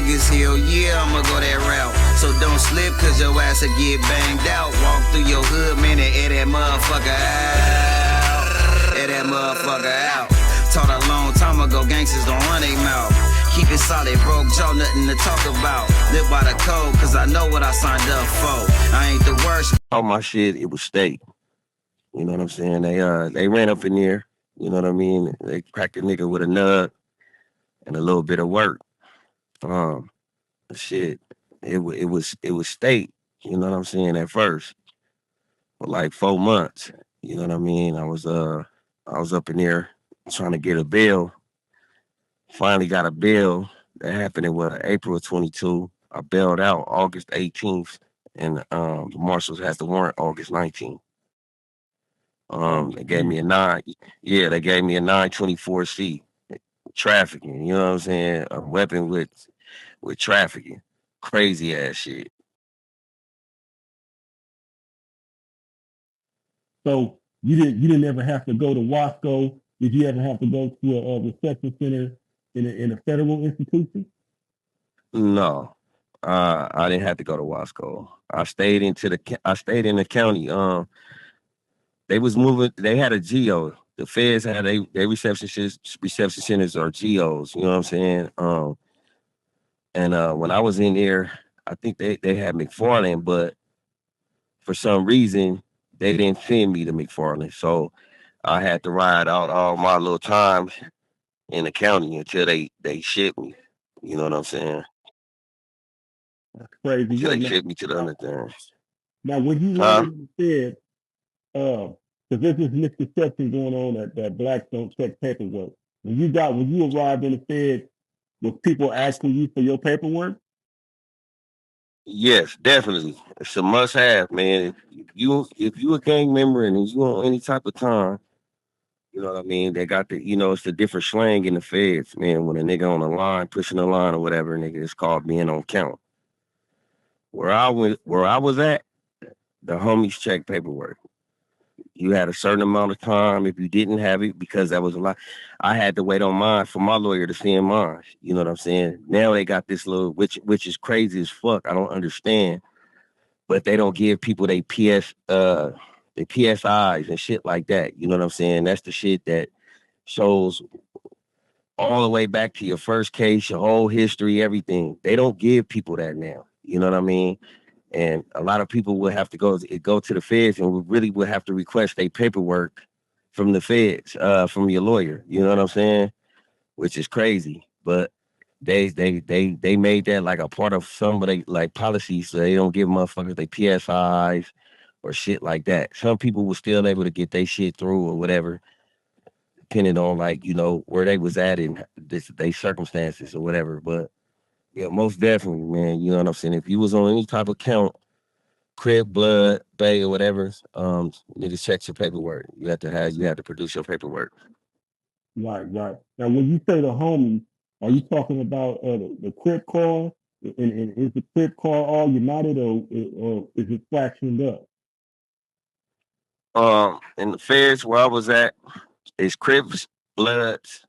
niggas, hell yeah, I'ma go that route. So don't slip, cause your ass will get banged out. Walk through your hood, man, and air that motherfucker out. Air that motherfucker out. Taught a long time ago, gangsters don't run they mouth. Keep it solid, broke jaw, nothing to talk about. Live by the code, cause I know what I signed up for. I ain't the worst. All my shit, it was state. You know what I'm saying? They ran up in there. You know what I mean? They cracked a nigga with a nut and a little bit of work. Um, shit, it was state. You know what I'm saying? At first, for like 4 months. You know what I mean? I was up in there trying to get a bill. Finally got a bill. That happened in April of 22. I bailed out August 18th, and the marshals had the warrant August 19th. Oh, They gave me shit. a nine. Yeah, they gave me a 924C trafficking. You know what I'm saying? A weapon with trafficking. Crazy ass shit. So you didn't ever have to go to Wasco? Did you ever have to go to a reception center in a federal institution? No, I didn't have to go to Wasco. I stayed in the county. They was moving. They had a geo. The feds had they reception centers or geos. You know what I'm saying? And when I was in there, I think they had McFarland, but for some reason they didn't send me to McFarland. So I had to ride out all my little time in the county until they shipped me. You know what I'm saying? Crazy Until work. they Now, shipped me to the other thing. now when you Huh? landed in the Fed, because there's this misconception going on that blacks don't check paperwork. When you arrived in the Fed, was people asking you for your paperwork? Yes, definitely. It's a must have, man. If you a gang member and you on any type of time, you know what I mean? They got it's the different slang in the feds, man. When a nigga on the line, pushing the line or whatever, nigga, it's called being on count. Where I was at, the homies check paperwork. You had a certain amount of time. If you didn't have it, because that was a lot, I had to wait on mine for my lawyer to send mine. You know what I'm saying? Now they got this little, which is crazy as fuck. I don't understand, but they don't give people their PSIs and shit like that. You know what I'm saying? That's the shit that shows all the way back to your first case, your whole history, everything. They don't give people that now. You know what I mean? And a lot of people will have to go to the feds and really will have to request their paperwork from the feds, from your lawyer. You know what I'm saying? Which is crazy, but they made that like a part of some of they like policies, so they don't give motherfuckers their PSIs or shit like that. Some people were still able to get their shit through or whatever, depending on like where they was at in they circumstances or whatever. But yeah, most definitely, man. You know what I'm saying? If you was on any type of count, Crib, Blood, Bay, or whatever, niggas check your paperwork. You have to produce your paperwork. Right, right. Now, when you say the homies, are you talking about the Crip call? And is the Crip call all united, or is it fractioned up? In the feds where I was at, it's Crips, Bloods,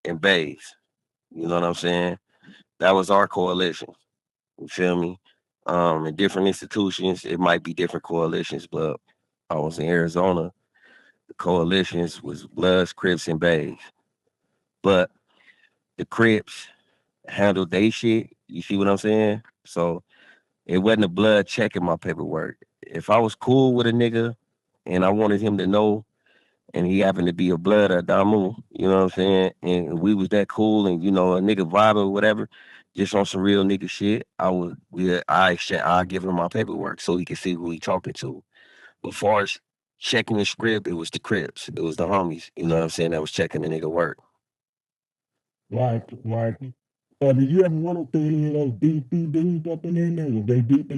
and Bays. You know what I'm saying? That was our coalition. You feel me? In different institutions, it might be different coalitions, but I was in Arizona. The coalitions was Bloods, Crips, and Bays. But the Crips handled they shit. You see what I'm saying? So it wasn't a blood checking my paperwork. If I was cool with a nigga and I wanted him to know, and he happened to be a blood or Damu, you know what I'm saying? And we was that cool, and a nigga vibing or whatever, just on some real nigga shit. I give him my paperwork so he can see who he talking to. But far as checking the script, it was the Crips, it was the homies. You know what I'm saying? That was checking the nigga work. Right, right. Did you ever run into any of those DC dudes up in there? Was they deep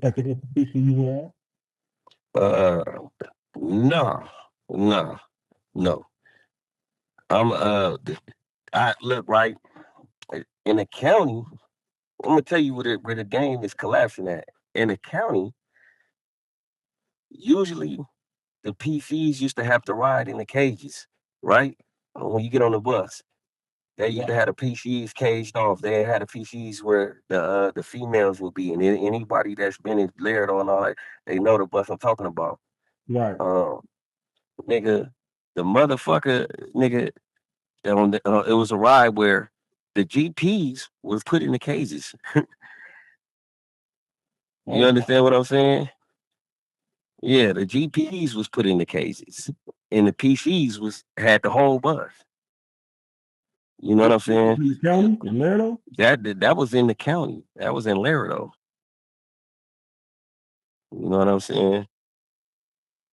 at the institution you were at? Uh, no, no, no. I'm I look right in the county. I'm gonna tell you where the game is collapsing at. In the county, usually the PCs used to have to ride in the cages, right? When you get on the bus, They used to have the PCs caged off. They had the PCs where the females would be, and anybody that's been in Laird and all that, they know the bus I'm talking about. Right. Um, nigga, the motherfucker, nigga, it was a ride where the GPS was put in the cages. You Oh, understand what I'm saying? Yeah, the GPs was put in the cages, and the PCs was had the whole bus. You know what I'm this is saying? in the county in Laredo. That was in the county. That was in Laredo. You know what I'm saying?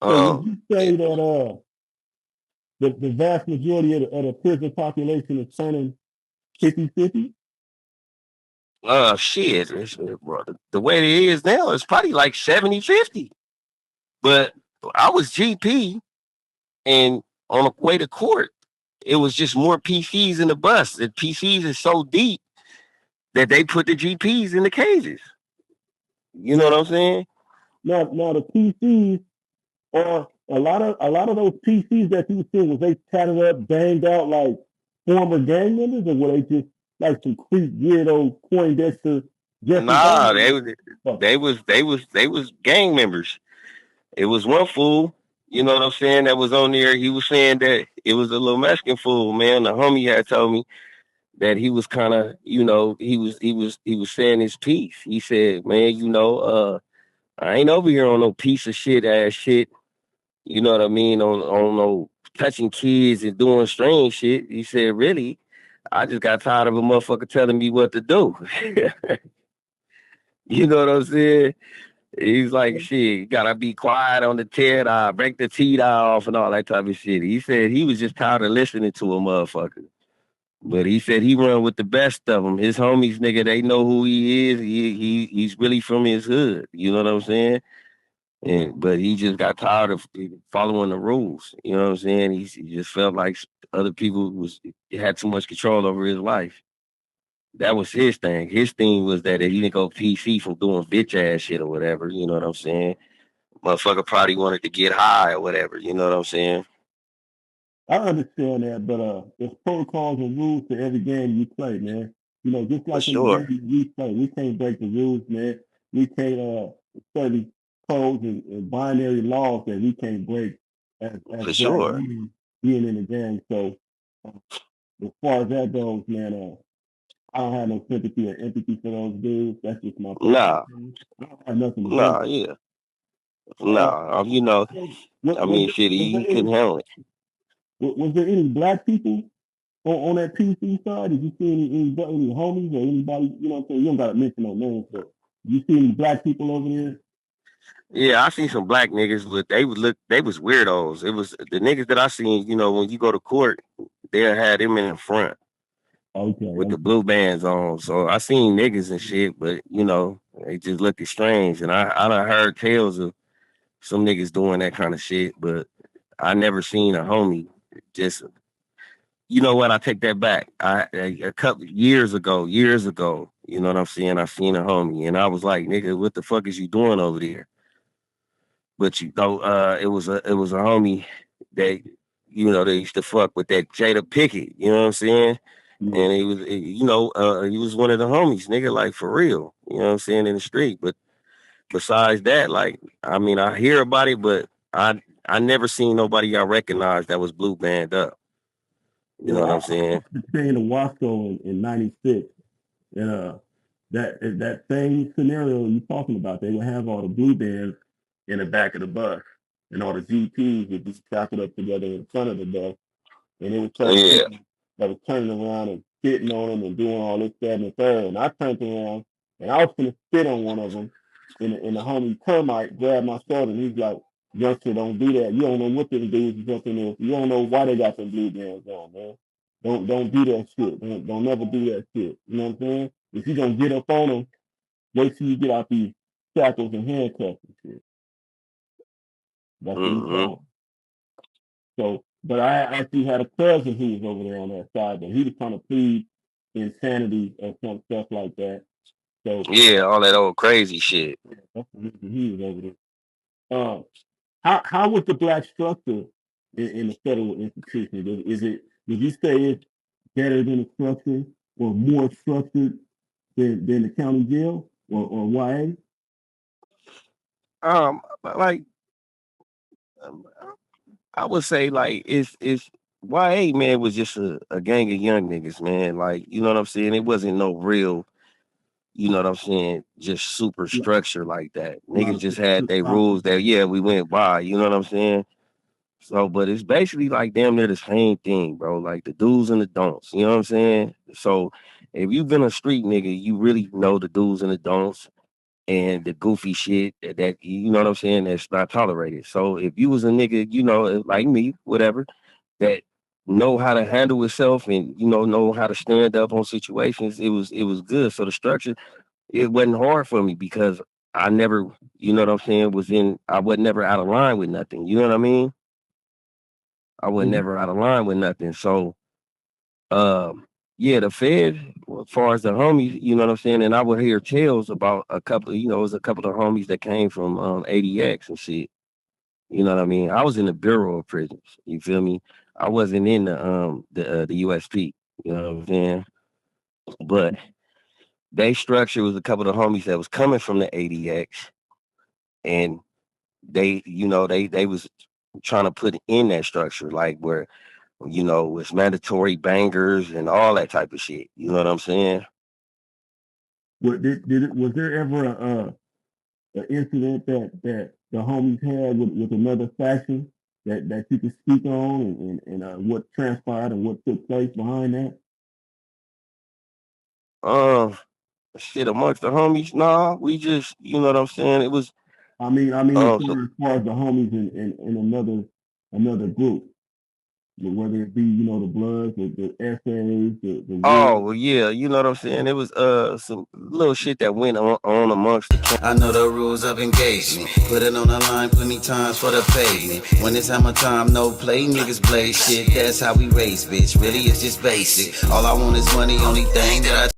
So would Um, you say that the vast majority of the prison population is turning 50-50? shit, bro. The way it is now, it's probably like 70-50. But I was GP, and on the way to court, it was just more PCs in the bus. The PCs is so deep that they put the GPs in the cages. You know what Now, I'm saying? now the PCs or a lot of those PCs that you see was they tatted up, banged out like former gang members, or were they just like some creep weirdo Poindexter Jeffrey Nah, Dahmer? Oh, they was gang members. It was one fool, you know what I'm saying, that was on there. He was saying that it was a little Mexican fool, man. The homie had told me that he was kind of, he was saying his piece. He said, man, I ain't over here on no piece of shit ass shit. You know what I mean? On no touching kids and doing strange shit. He said, really, I just got tired of a motherfucker telling me what to do. You know what I'm saying? He's like, shit, you gotta be quiet on the tear eye, break the teeth off, and all that type of shit. He said he was just tired of listening to a motherfucker. But he said he run with the best of them. His homies, nigga, they know who he is. He's really from his hood. You know what I'm saying? And but he just got tired of following the rules. You know what I'm saying? He just felt like other people had too much control over his life. That was his thing. His thing was that he didn't go PC from doing bitch ass shit or whatever. You know what I'm saying? Motherfucker probably wanted to get high or whatever. You know what I'm saying? I understand that, but there's protocols and rules to every game you play, man. You know, just For like in the sure. game we play, we can't break the rules, man. We can't study codes and binary laws that we can't break as For black sure. men being in the game. So as far as that goes, man, I don't have no sympathy or empathy for those dudes. That's just my personal Nah. opinion. I don't have nothing against Nah, them. yeah. Uh, Nah. was, I mean, shit, was there he couldn't any handle it. was there any black people on that PC side? Did you see any homies or anybody? You know what I'm saying? You don't got to mention no names, but you see any black people over there? Yeah, I seen some black niggas, but they was weirdos. It was the niggas that I seen, when you go to court, they'll have them in the front Okay, with the okay. blue bands on. So I seen niggas and shit, but they just looked strange. And I done heard tales of some niggas doing that kind of shit, but I never seen a homie just you know what, I take that back. A couple years ago, you know what I'm saying? I seen a homie and I was like, nigga, what the fuck is you doing over there? But it was a homie that they used to fuck with that Jada Pickett, you know what I'm saying? Yeah. And he was one of the homies, nigga, like for real, you know what I'm saying, in the street. But besides that, like, I mean, I hear about it, but I never seen nobody I recognized that was blue band up. You know Well, what I'm I saying? used to stay in Wasco in '96, and that same scenario you talking about, they would have all the blue bands in the back of the bus, and all the GPs would just stack it up together in front of the bus. And it was certain Yeah, people that was turning around and spitting on him and doing all this, that, and the third. And I turned around and I was gonna spit on one of them. And the homie termite grabbed my shoulder and he's like, "Youngster, don't do that. You don't know what them dudes is up in there. You don't know why they got them blue bands on, man. Don't do that shit. Don't never do that shit. You know what I'm saying? If you gonna get up on them, wait till you get out these shackles and handcuffs and shit." That's what he hmm told me. So, but I actually had a cousin who was over there on that side, but he was trying to plead insanity or some stuff like that. So yeah, all that old crazy shit. that's the reason he was over there. How was the black structure in the federal institution? Is it? Would you say it's better than the structure or more structured than the county jail or YA? Like I would say like it's YA man was just a gang of young niggas, man. Like, you know what I'm saying? It wasn't no real, you know what I'm saying, just super A structure like that. lot Niggas of just people had took their property. rules that yeah, we went by, you know what I'm saying? So, but it's basically like damn near the same thing, bro. Like the do's and the don'ts, you know what I'm saying? So if you've been a street nigga, you really know the do's and the don'ts and the goofy shit that you know what I'm saying, that's not tolerated. So if you was a nigga, you know, like me, whatever, that know how to handle itself and know how to stand up on situations, it was good. So the structure, it wasn't hard for me because I never, you know what I'm saying, I was never out of line with nothing. You know what I mean? I was Is it, never out of line with nothing. So yeah, the Fed, as far as the homies, you know what I'm saying, and I would hear tales about a couple, it was a couple of homies that came from ADX and shit. You know what I mean? I was in the Bureau of Prisons. You feel me? I wasn't in the USP. You know what I'm saying? But they structure was a couple of homies that was coming from the ADX, and they was trying to put in that structure like where it's mandatory bangers and all that type of shit. You know what I'm saying? was there ever an incident that the homies had with another faction that you could speak on and what transpired and what took place behind that? Um, Shit amongst the homies. Nah, we just, you know what I'm saying. It was I mean, um. the- as far as the homies in another group, whether it be the Bloods, the essays, the Oh Wolves. well, yeah, you know what I'm saying. It was some little shit that went on amongst the camp. I know the rules of engagement. Put it on the line plenty times for the pavement. When it's hammer time, no play, niggas play shit. That's how we raise, bitch. Really, it's just basic. All I want is money, only thing that I